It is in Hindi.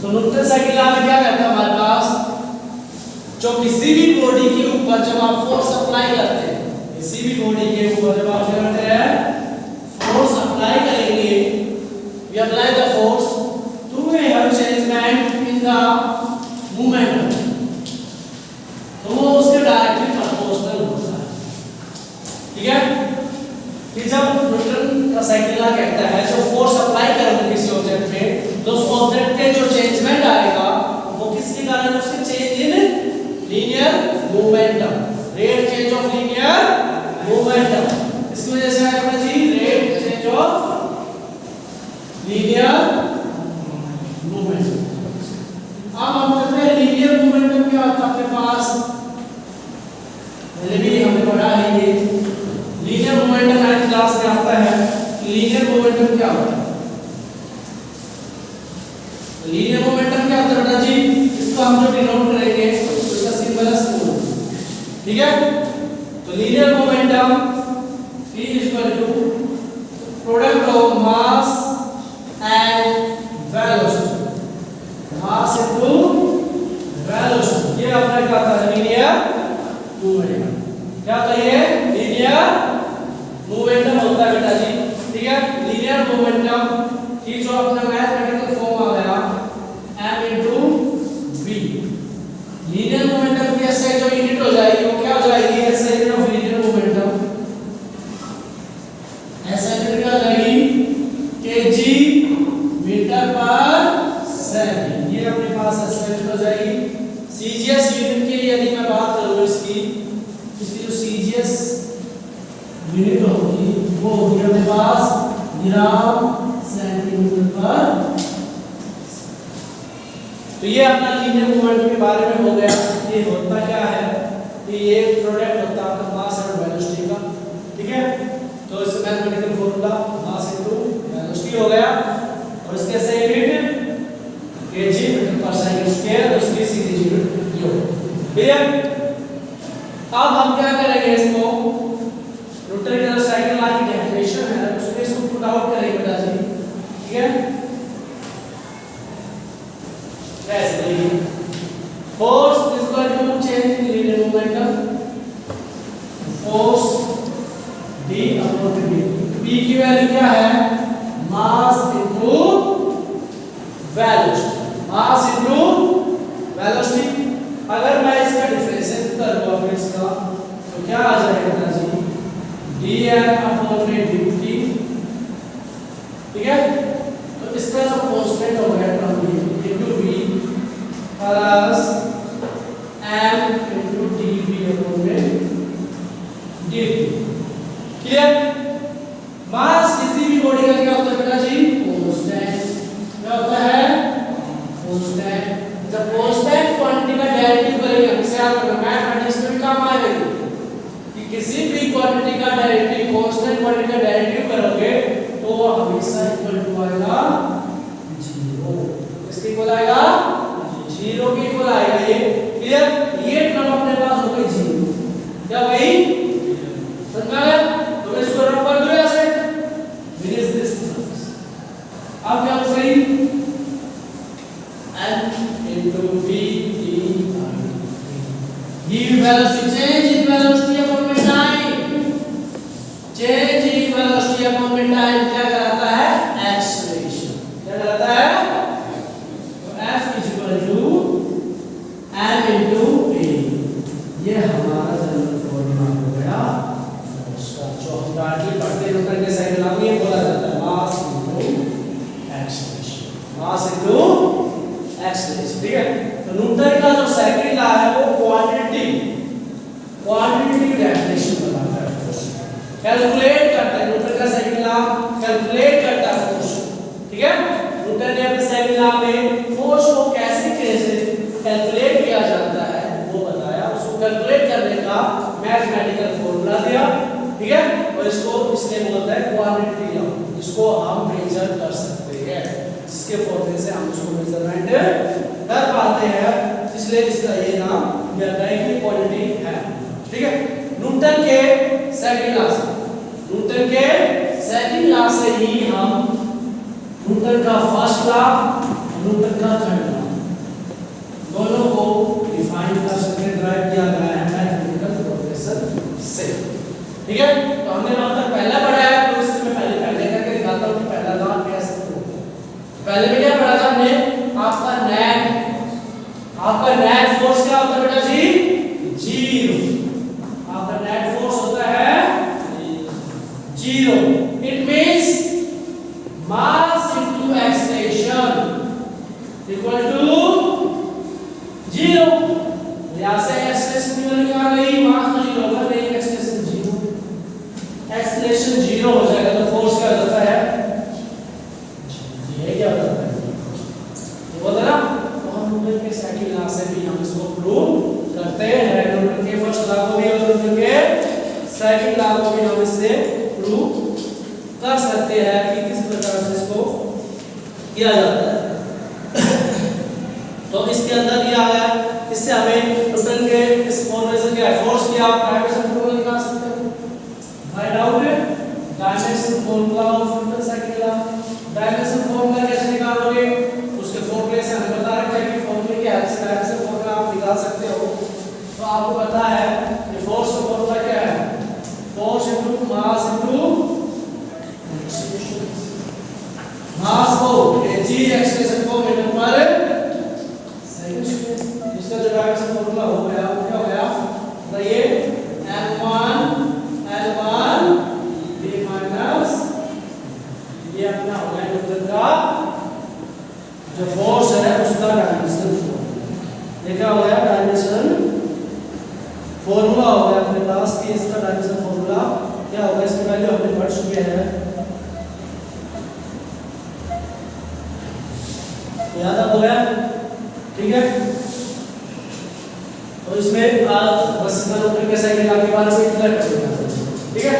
तो न्यूटन साइकिल लॉ में क्या कहता है हमारे पास, जो किसी भी बॉडी के ऊपर जब आप फोर्स अप्लाई करते हैं, किसी भी बॉडी के ऊपर जब आप क्या करते हैं फोर्स अप्लाई करेंगे, we apply the force to a change in the momentum, तो वो उसके डायरेक्टली प्रोपोर्शनल होता है। ठीक है, कि जब न्यूटन का साइकिल लॉ कहता है जो फोर्स अप्लाई करोगे किसी ऑब्जेक्ट पे, तो उस ऑब्जेक्ट के जो चेंजमेंट आएगा वो किसके कारण, उसके change in linear momentum, rate change of linear momentum, इसकी वजह से आएगा जी rate change of linear momentum. अब हम कहते हैं लीनियर मोमेंटम क्या होता है आपके पास, पहले भी हमने पढ़ा है ये लीनियर मोमेंटम 9th क्लास में आता है। लीनियर मोमेंटम क्या होता है, लीनियर मोमेंटम क्या होता है बेटा जी, इसको हम जो डिनोट करेंगे उसका सिंबल है स्मॉल। ठीक है, तो linear momentum E equal to product of mass and velocity, mass into velocity, ये अपना क्या होता है लीनियर मोमेंटम। क्या होता है ये लीनियर मोमेंटम होता है बेटा जी। ठीक है, लीनियर मोमेंटम की जो अपना मैथमेटिकल फॉर्म आ गया m into v, linear momentum की SI जो यूनिट हो जाएगी वो क्या हो जाएगी, SI unit of linear momentum, SI unit क्या हो जाएगी kg मीटर पर सेकंड, ये अपने पास SI यूनिट हो जाएगी। CGS यूनिट की यदि मैं बात करूं इसकी जो CGS यूनिट होगी वो होगी अपने पास ग्राम सेंटीमीटर पर। तो ये अपना लीनियर मोमेंटम के बारे में हो गया। ये होता क्या है कि ये प्रोडक्ट होता है आपका मास और वेलोसिटी का। ठीक है, तो इससे mathematical formula mass into velocity हो गया और इसके सही यूनिट kg मीटर पर सेकंड स्क्वायर, उसकी सीधी यूनिट न्यूटन। क्लियर, अब हम क्या करेंगे, इसको न्यूटन के जो साइकिल लॉ की डेफिनेशन है उसमें इसको पुट आउट करेंगे बेटा जी। ठीक है, ऐसे देखिए force is equal to change in linear momentum, force d upon dt, p की वैल्यू क्या है, mass into velocity, mass into velocity. अगर मैं इसका डिफरेंशिएट कर दूं अब इसका तो क्या आ जाएगा जी, dm अपॉन dt। ठीक है, तो इसका जो कांस्टेंट हो गया term into v plus m into dv upon dt। Clear, mass किसी भी बॉडी का क्या होता है बेटा जी, कांस्टेंट। क्या होता है, कांस्टेंट। जब कांस्टेंट क्वांटिटी का डेरिवेटिव करेंगे, हमसे आपको मैथमेटिक्स में भी काम आएगा कि किसी भी क्वांटिटी का डेरिवेटिव, कांस्टेंट क्वांटिटी का डेरिवेटिव करोगे तो वो हमेशा इक्वल टू आएगा 0। इसके इक्वल आएगा 0 के इक्वल आएगा ये। क्लियर, ये टर्म अपने पास हो गई 0। क्या भाई समझ में आया, तो इसको रब कर दो ऐसे, फिनिश दिस। अब क्या हो गई, n into v give velocity, change in velocity upon time, change in velocity upon time क्या कराता है, acceleration। क्या कराता है, तो f is equal to m into a, ये हमारा जनरल फॉर्मूला हो गया उसका, जो हम डायरेक्टली पढ़ते हैं न्यूटन के साइकिल लॉ में ये बोला जाता है mass into acceleration, mass into acceleration. ठीक है, तो न्यूटन का जो साइकिल लॉ है वो क्वांटिटी की डेफिनेशन बताता है, कैलकुलेट करता है। न्यूटन का साइकिल लॉ कैलकुलेट करता है फोर्स। ठीक है, न्यूटन ने अपने साइकिल लॉ में फोर्स को कैसे कैलकुलेट किया जाता है वो बताया, उसको कैलकुलेट करने का मैथमेटिकल फॉर्मूला दिया। ठीक है, और इसको इसलिए बोलता है क्वांटिटी लॉ, जिसको हम मेजर कर सकते हैं, जिसके फॉर्मूले से हम उसको मेजरमेंट कर पाते हैं, इसलिए इसका ये नाम दिया गया है कि क्वांटिटी है। ठीक है, न्यूटन के सेकंड लॉ से, न्यूटन के सेकंड लॉ से ही हम न्यूटन का फर्स्ट लॉ, न्यूटन का थर्ड सेकंड लॉ को भी हम इससे प्रूव कर सकते हैं कि किस प्रकार से इसको किया जाता है। तो इसके अंदर ये आ गया, इससे हमें न्यूटन के इस फॉर्मूले से क्या फोर्स की आप डायमेंशन फॉर्मूला निकाल सकते हो। Find out dimension formula of Newton second law. Dimension formula कैसे निकालोगे, उसके फॉर्मूले से हमें पता रखा है कि फॉर्मूले की हेल्प से डायमेंशन फॉर्मूला आप निकाल सकते हो। तो आपको पता है कि फोर्स का फॉर्मूला क्या है, force into mass into mass को g एक्सप्रेशन को मीटर पर सेकंड। इसका जो डायमेंशन फॉर्मूला हो गया वो क्या हो गया, बताइए, L1 v माइनस ये अपना हो गया न्यूटन का जो फोर्स है उसका डायमेंशन। ये क्या हो गया, डायमेंशन फॉर्मूला हो गया अपने पास कि इसका डायमेंशन फॉर्मूला क्या होगा, इसकी वैल्यू हमने पढ़ चुके हैं, याद हो गया, ठीक है। तो इसमें आज बस न्यूटन के सेकंड लॉ के बारे में इतना कर, ठीक है।